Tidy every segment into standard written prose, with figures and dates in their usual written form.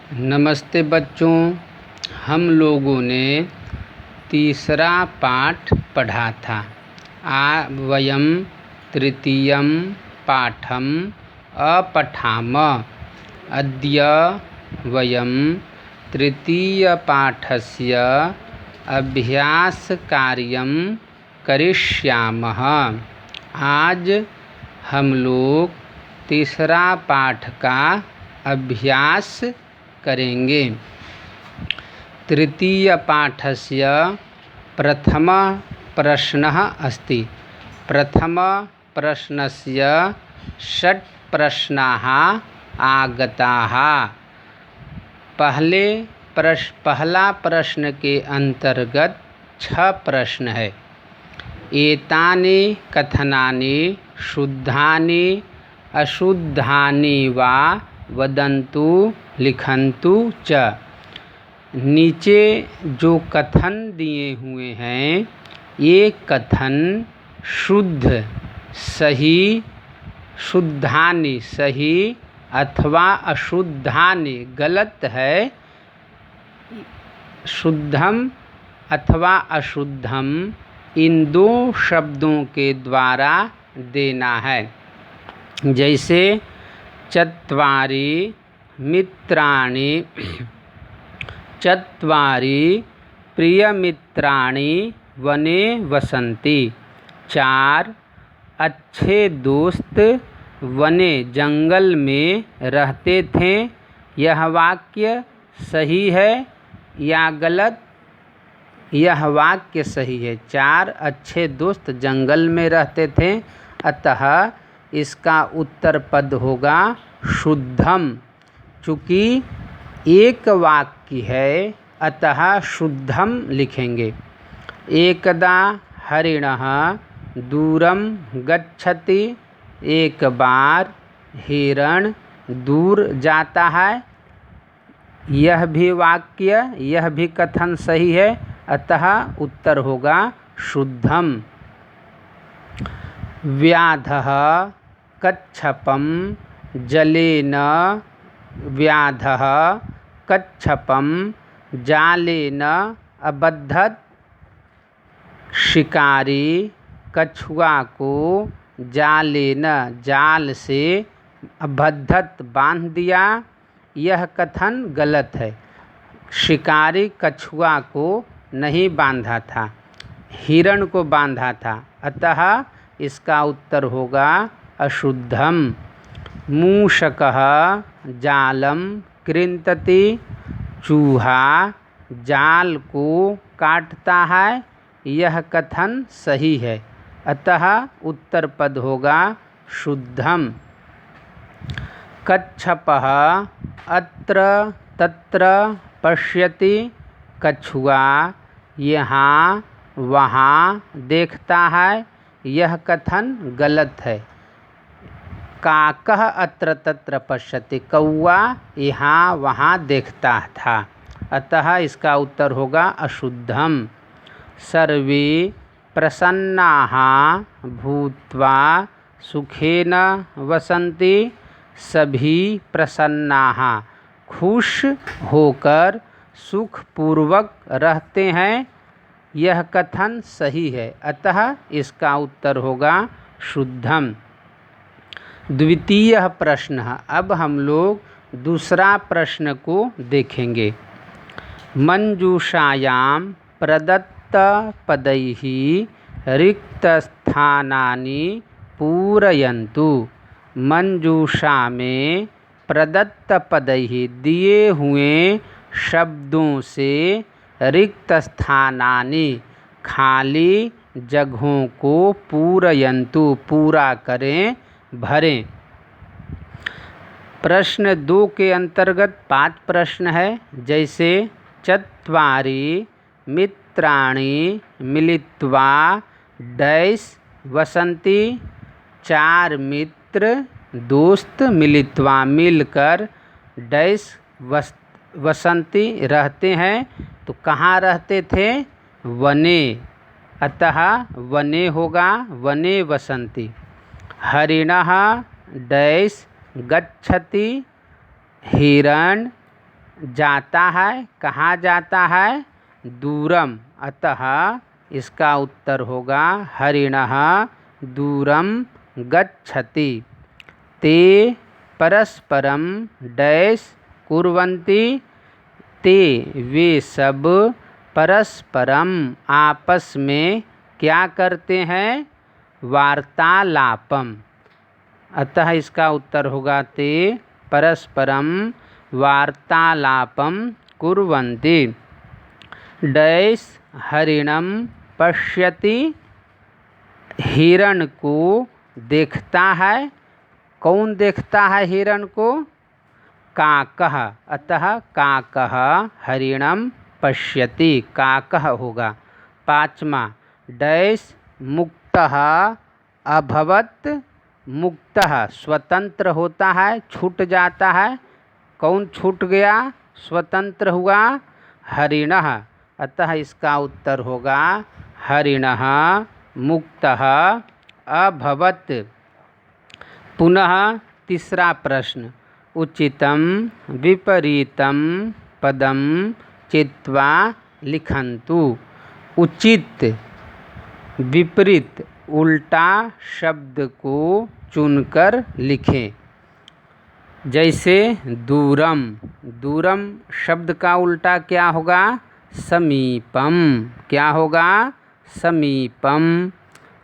नमस्ते बच्चों, हम लोगों ने तीसरा पाठ पढ़ा था। वयं तृतीयं पाठम् अपठामः। अद्य वयं तृतीयपाठस्य अभ्यासकार्यं करिष्यामः। आज हम लोग तीसरा पाठ का अभ्यास करेंगे। तृतीयपाठस्य प्रथमः प्रश्नः अस्ति। प्रथमप्रश्नस्य 6 प्रश्नाः आगताः। पहला प्रश्न के अंतर्गत 6 प्रश्न है। एतानि कथनानि शुद्धानि अशुद्धानि वा वदन्तु लिखन्तु च। नीचे जो कथन दिए हुए हैं, ये कथन शुद्ध सही, शुद्धानि सही अथवा अशुद्धानि गलत है। शुद्धम अथवा अशुद्धम इन 2 शब्दों के द्वारा देना है। जैसे चत्वारि मित्राणि, चत्वारि प्रियमित्राणि वने वसन्ति। 4 अच्छे दोस्त वने जंगल में रहते थे। यह वाक्य सही है या गलत? यह वाक्य सही है। 4 अच्छे दोस्त जंगल में रहते थे, अतः इसका उत्तर पद होगा शुद्धम। चूँकि एक वाक्य है, अतः शुद्धम लिखेंगे। एकदा हरिणः दूरं गच्छति। एक बार हिरण दूर जाता है। यह भी वाक्य, यह भी कथन सही है, अतः उत्तर होगा शुद्धम। व्याधः कच्छपं जलेन, व्याधः कच्छपं जालेन अबद्धत। शिकारी कछुआ को जालेन जाल से अबद्धत बांध दिया। यह कथन गलत है। शिकारी कछुआ को नहीं बांधा था, हिरण को बांधा था, अतः इसका उत्तर होगा अशुद्धम। मूषकः जालं कृन्तति। चूहा जाल को काटता है। यह कथन सही है, अतः उत्तर पद होगा शुद्धम। कच्छपः अत्र तत्र पश्यति। कछुआ यहाँ वहाँ देखता है। यह कथन गलत है। काकः अत्र तत्र पश्यति, कौआ यहाँ वहाँ देखता था, अतः इसका उत्तर होगा अशुद्धम। सर्वे प्रसन्नाः भूत्वा सुखेन वसन्ति। सभी प्रसन्नाः खुश होकर सुखपूर्वक रहते हैं। यह कथन सही है, अतः इसका उत्तर होगा शुद्धम। द्वितीय प्रश्न। अब हम लोग दूसरा प्रश्न को देखेंगे। मंजूषायां प्रदत्तपदैः रिक्तस्थानानि पूरयन्तु। मंजूषा में प्रदत्त पदैः दिए हुए शब्दों से रिक्त स्थानानि खाली जगहों को पूरयन्तु पूरा करें, भरें। प्रश्न 2 के अंतर्गत 5 प्रश्न है। जैसे चत्वारि मित्राणि मिलित्वा डैश वसन्ति। 4 मित्र दोस्त मिलित्वा मिलकर डैश वसन्ति रहते हैं। तो कहाँ रहते थे? वने, अतः वने होगा वने वसन्ति। हरिणः डैश गच्छति। हिरण जाता है, कहाँ जाता है? दूरम। अतः इसका उत्तर होगा हरिणः दूरम गच्छति। ते परस्परम डैश कुर्वन्ति। ते वे सब परस्परम आपस में क्या करते हैं? वार्तालापम। अतः इसका उत्तर होगा ते परस्परम वार्तालापम कुर्वन्ति। डैश हरिणम पश्यति। हिरण को देखता है। कौन देखता है हिरण को? काकः। अतः काकः हरिणम पश्यति। काकः होगा। 5वां डैश मुक्तः अभवत्। मुक्तः स्वतंत्र होता है, छूट जाता है। कौन छूट गया? स्वतंत्र हुआ? हरिणः। अतः इसका उत्तर होगा हरिणः मुक्तः अभवत्। पुनः तीसरा प्रश्न। उचितं विपरीतं पदं चित्वा लिखन्तु। उचित विपरीत उल्टा शब्द को चुनकर लिखें। जैसे दूरम। दूरम शब्द का उल्टा क्या होगा? समीपम। क्या होगा? समीपम।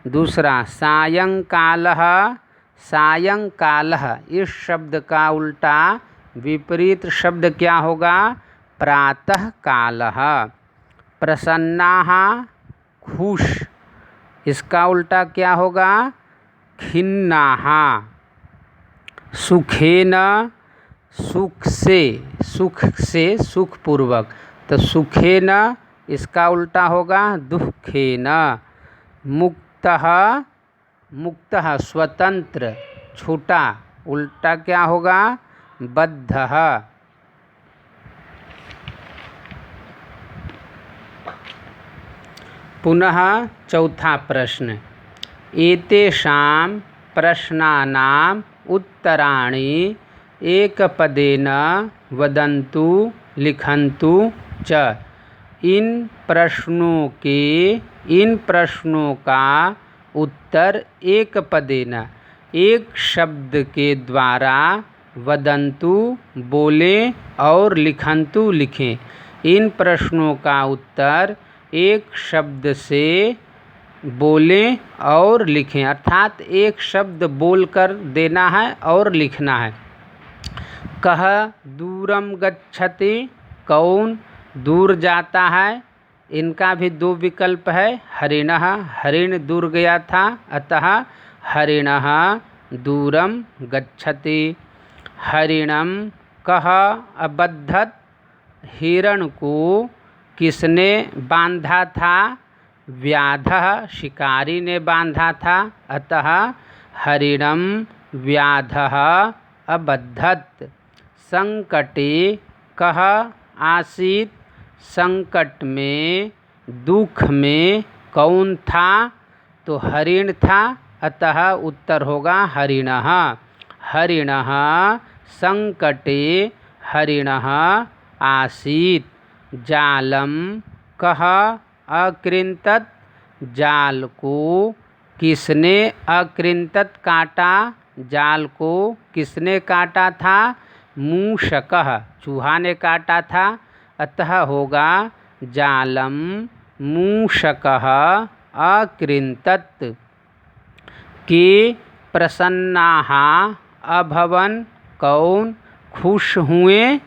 दूसरा सायंकालः। सायंकालः इस शब्द का उल्टा विपरीत शब्द क्या होगा? प्रातःकालः। प्रसन्नाः खुश। इसका उल्टा क्या होगा? खिन्नाः। सुखेन सुख से, सुख से सुखपूर्वक। तो सुखेन इसका उल्टा होगा दुखेन। मुक्तः। मुक्तः स्वतंत्र, छूटा। उल्टा क्या होगा? बद्धः। पुनः चौथा प्रश्न। एतेषां प्रश्नानाम् उत्तराणि एकपदेन वदन्तु लिखन्तु च। इन प्रश्नों का उत्तर एक पदेन एक शब्द के द्वारा वदन्तु बोलें और लिखन्तु लिखें। इन प्रश्नों का उत्तर एक शब्द से बोलें और लिखें, अर्थात एक शब्द बोलकर देना है और लिखना है। कः दूरम गच्छति। कौन दूर जाता है? इनका भी दो विकल्प है। हरिणः हरिण दूर गया था, अतः हरिणः दूरम गच्छति। हरिणम कः अबद्धत। हिरण को किसने बांधा था? व्याधः शिकारी ने बांधा था, अतः हरिणम व्याधः अबद्धत। संकटे कः आसीत्। संकट में, दुख में कौन था? तो हरिण था, अतः उत्तर होगा हरिणः। हरिणः संकटे हरिणः आसीत्। जालम कः अकृन्तत। जाल को किसने अकृन्तत काटा? जाल को किसने काटा था? मूषकः चूहा ने काटा था, अतः होगा जालम मूषकः अकृन्तत। के प्रसन्नाः अभवन्। कौन खुश हुए?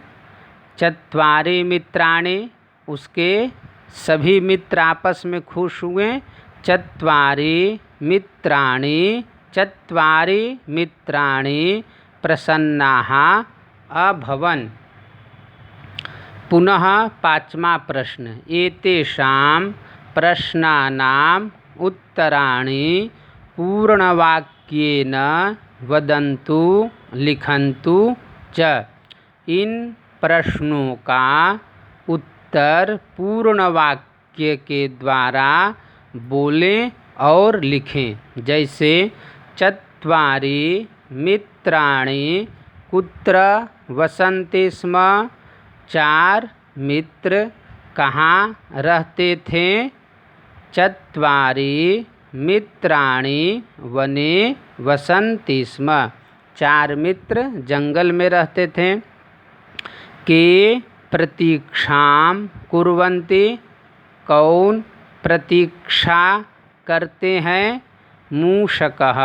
चत्वारि मित्राणि। उसके सभी मित्र आपस में खुश हुए। चत्वारि मित्राणि। चत्वारि मित्राणि प्रसन्नाः अभवन्। पुनः 5वां प्रश्न। एतेषां प्रश्नानाम् उत्तराणि पूर्णवाक्येन वदन्तु लिखन्तु च। इन प्रश्नों का उत्तर पूर्ण वाक्य के द्वारा बोलें और लिखें। जैसे चत्वारि मित्राणि कुत्र वसन्ति स्म। चार मित्र कहाँ रहते थे? चत्वारि मित्राणि वने वसन्ति स्म। चार मित्र जंगल में रहते थे। के प्रतीक्षां कुर्वन्ति, कौन प्रतीक्षा करते हैं? मूषकः,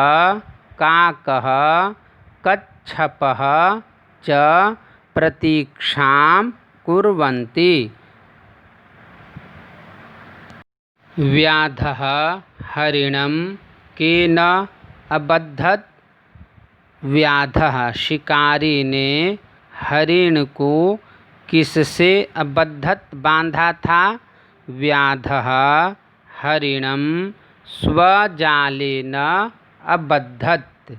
काकः, कच्छपः च प्रतीक्षां कुर्वन्ति। व्याधः हरिणं केन अबद्धत? व्याधः शिकारी ने हरिण को किससे अबद्धत बांधा था? व्याधः हरिणं स्वजालेन अबद्धत।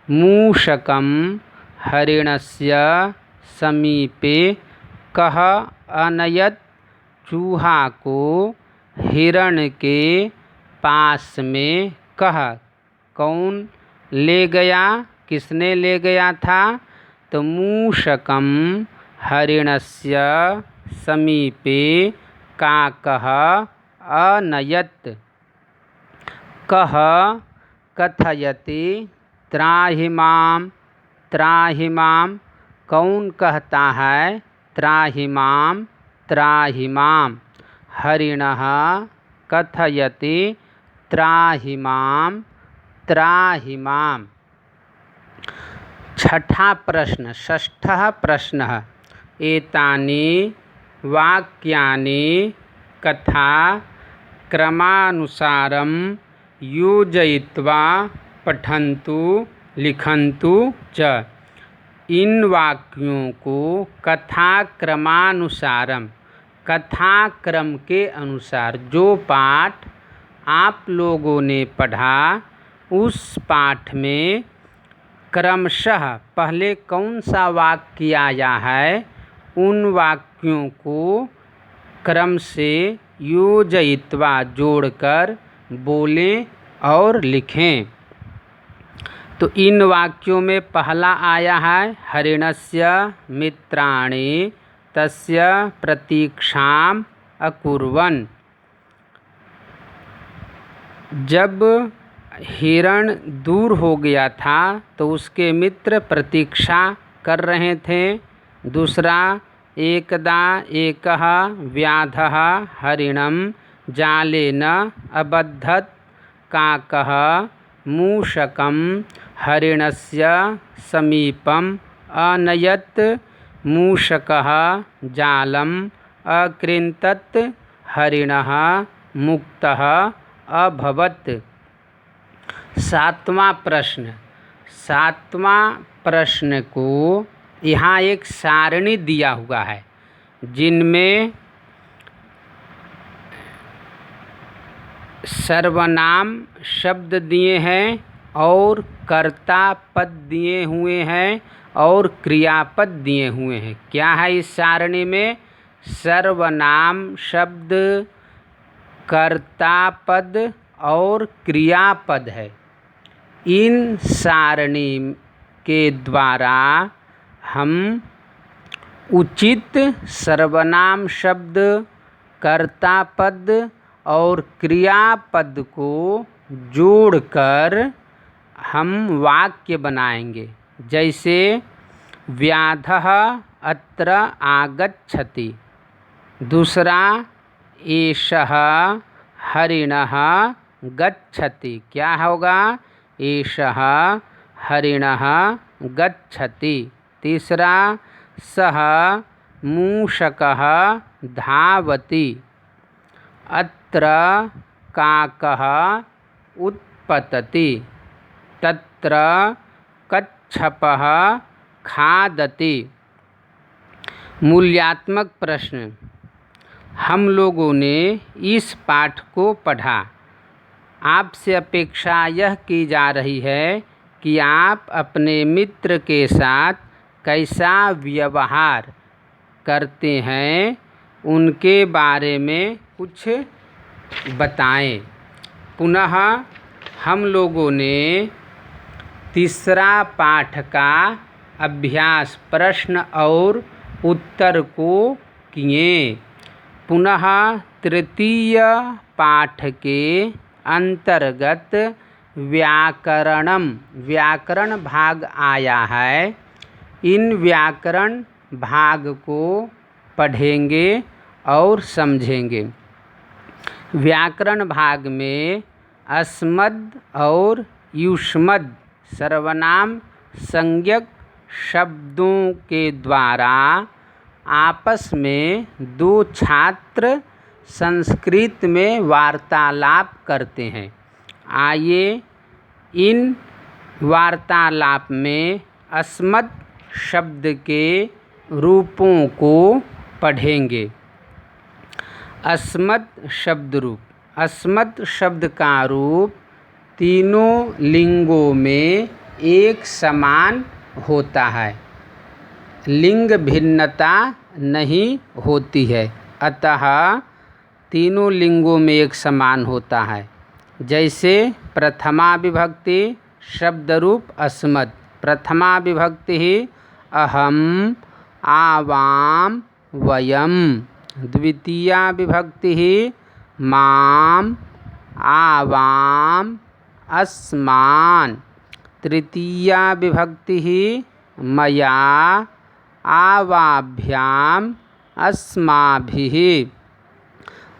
मूषकं हरिणस्य समीपे कः अनयत? चूहा को हिरण के पास में कौन ले गया? किसने ले गया था? तो मूषकं हरिणस्य समीपे काकः अनयत। कः कथयति त्राहि मां? त्राहि मां कौन कहता है? त्राहि मां, त्राहि मां। हरिणः कथयति त्राहि मां, त्राहि मां। छठा प्रश्न, षष्ठः प्रश्नः। एतानि वाक्यानि कथा क्रमानुसारं योजयित्वा पठन्तु लिखन्तु च। इन वाक्यों को कथा क्रमानुसारम, कथा क्रम के अनुसार, जो पाठ आप लोगों ने पढ़ा उस पाठ में क्रमशः पहले कौन सा वाक्य आया है उन वाक्यों को क्रम से योजयित्वा जोड़कर बोलें और लिखें। तो इन वाक्यों में पहला आया है हरिणस्य मित्राणि तस्य प्रतीक्षाम् अकुर्वन्। जब हिरण दूर हो गया था तो उसके मित्र प्रतीक्षा कर रहे थे। दूसरा, एकदा एकः व्याधः हरिणं जालेन अबद्धत। काकः मूषकं हरिणस्य समीपम् अनयत्। मूषकः जालम् अकृन्तत्। हरिणः मुक्तः अभवत्। सातवां प्रश्न। सातवां प्रश्न को यहाँ एक सारणी दिया हुआ है जिनमें सर्वनाम शब्द दिए हैं और कर्ता पद दिए हुए हैं और क्रियापद दिए हुए हैं। क्या है इस सारणी में? सर्वनाम शब्द, कर्ता पद और क्रियापद है। इन सारणी के द्वारा हम उचित सर्वनाम शब्द, कर्ता पद और क्रियापद को जोड़कर हम वाक्य बनाएंगे। जैसे व्याधः अत्र आगच्छति। दूसरा, एषः हरिणः गच्छति। क्या होगा? एषः हरिणः गच्छति। तीसरा, सः मूषकः धावति। अत्र काकः उत्पतति। तत्र कच्छपः खादति। मूल्यात्मक प्रश्न। हम लोगों ने इस पाठ को पढ़ा। आपसे अपेक्षा यह की जा रही है कि आप अपने मित्र के साथ कैसा व्यवहार करते हैं उनके बारे में कुछ बताएं। पुनः हम लोगों ने तीसरा पाठ का अभ्यास प्रश्न और उत्तर को किए। पुनः तृतीय पाठ के अंतर्गत व्याकरण भाग आया है। इन व्याकरण भाग को पढ़ेंगे और समझेंगे। व्याकरण भाग में अस्मद् और युष्मद् सर्वनाम संज्ञक शब्दों के द्वारा आपस में दो छात्र संस्कृत में वार्तालाप करते हैं। आइए इन वार्तालाप में अस्मद् शब्द के रूपों को पढ़ेंगे। अस्मद् शब्द रूप। अस्मद् शब्द का रूप तीनों लिंगों में एक समान होता है। लिंग भिन्नता नहीं होती है, अतः तीनों लिंगों में एक समान होता है। जैसे प्रथमा विभक्ति शब्द रूप अस्मद्। प्रथमा विभक्ति ही अहम, आवाम, वयम। द्वितीया विभक्ति ही माम, आवाम, अस्मान्। तृतीया विभक्ति ही मया, आवाभ्याम, अस्माभिः।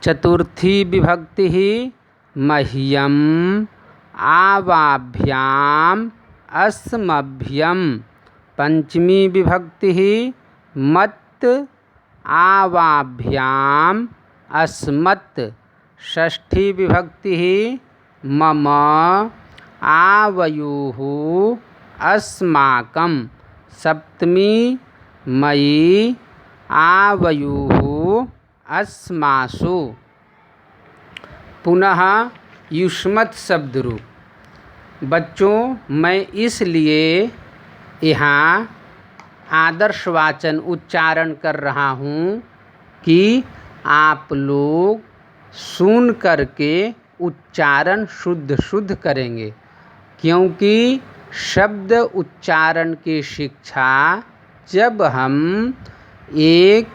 चतुर्थी विभक्ति ही मह्यम, आवाभ्याम, अस्मभ्यम। पंचमी विभक्ति ही मत्, आवाभ्याम, अस्मत्। षष्ठी विभक्ति ही मम, आवयोः, अस्माकं। सप्तमी मयि, आवयोः, अस्मासु। पुनः युष्मत् शब्द रूप। बच्चों, मैं इसलिए यहाँ आदर्शवाचन उच्चारण कर रहा हूँ कि आप लोग सुन करके उच्चारण शुद्ध करेंगे, क्योंकि शब्द उच्चारण की शिक्षा जब हम एक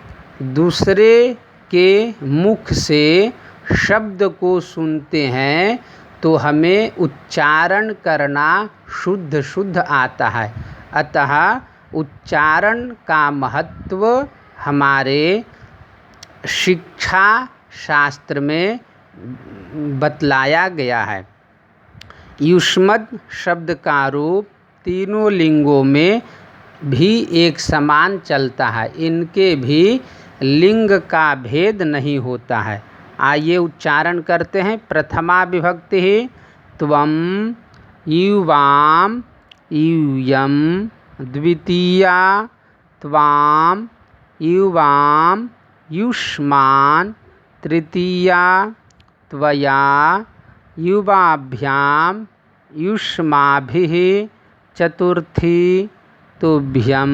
दूसरे के मुख से शब्द को सुनते हैं तो हमें उच्चारण करना शुद्ध आता है। अतः उच्चारण का महत्व हमारे शिक्षा शास्त्र में बतलाया गया है। युष्मद् शब्द का रूप तीनों लिंगों में भी एक समान चलता है। इनके भी लिंग का भेद नहीं होता है। आइए उच्चारण करते हैं। प्रथमा विभक्ति ही त्वं, युवां, यूयं। द्वितीया त्वां, युवां, युष्मान्। तृतीया त्वया, युवाभ्यां, युष्माभिः। चतुर्थी तुभ्यं,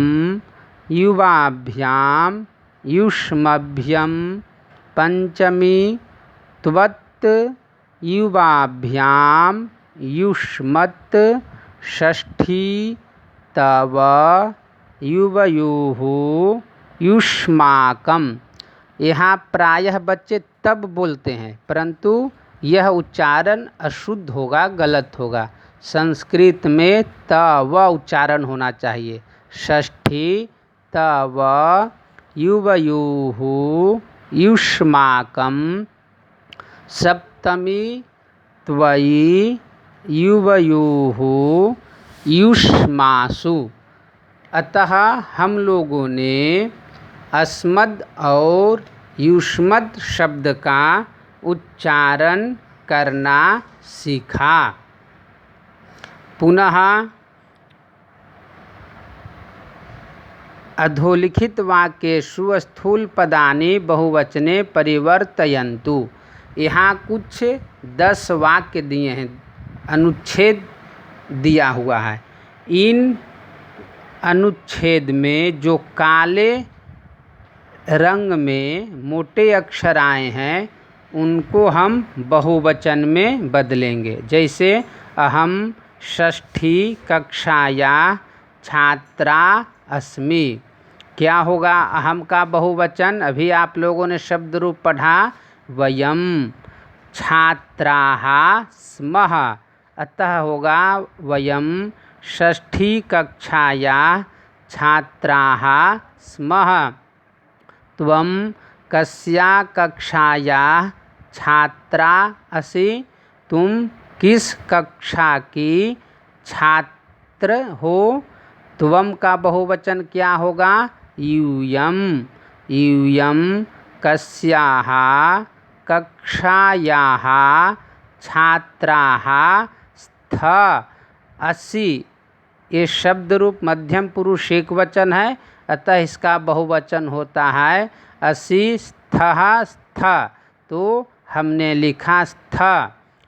युवाभ्यां, युष्मभ्यं। पंचमी त्वत्, युवाभ्यां, युष्मत्। षष्ठी तव, युवयोः, युष्माकं। यहाँ प्रायः बच्चे तब बोलते हैं, परंतु यह उच्चारण अशुद्ध होगा, गलत होगा। संस्कृत में तव उच्चारण होना चाहिए। षष्ठी तव, युवयोः, युष्माकं। सप्तमी त्वयि, युवयोः, युष्मासु। अतः हम लोगों ने अस्मद् और युष्मद् शब्द का उच्चारण करना सीखा। पुनः अधोलिखित वाक्येषु स्थूल पदानि बहुवचने परिवर्तयन्तु। यहाँ कुछ 10 वाक्य दिए हैं, अनुच्छेद दिया हुआ है। इन अनुच्छेद में जो काले रंग में मोटे अक्षर आए हैं उनको हम बहुवचन में बदलेंगे। जैसे अहम षष्ठी कक्षाया छात्रा अस्मि। क्या होगा अहम का बहुवचन? अभी आप लोगों ने शब्द रूप पढ़ा वयम। छात्राः स्मः, अतः होगा वयम षष्ठी कक्षायाः छात्राः स्मः। त्वं कस्या कक्षायाः छात्रा असि? तुम किस कक्षा की छात्र हो? त्वम का बहुवचन क्या होगा? यूयम। यूयम कस्याः कक्षायाः छात्राः स्थ असि। ये शब्द रूप मध्यम पुरुष एकवचन है, अतः इसका बहुवचन होता है असि स्थः स्थ। तो हमने लिखा स्थ।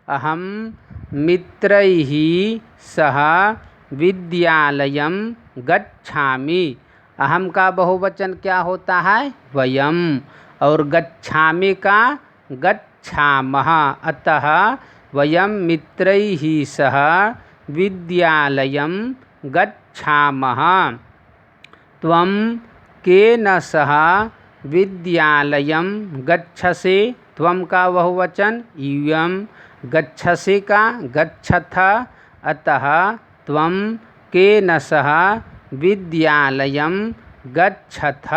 अहम मित्रैः सह विद्यालयं गच्छामि। अहम का बहुवचन क्या होता है? वयम। और गच्छामि का गच्छामः। अतः वयम मित्रैः सह विद्यालयं गच्छामः। त्वं केन सह विद्यालयं गच्छसि? त्वं का बहुवचन यूयम। गच्छसि का गच्छथ। अतः त्वं केन सह विद्यालयं गच्छथ।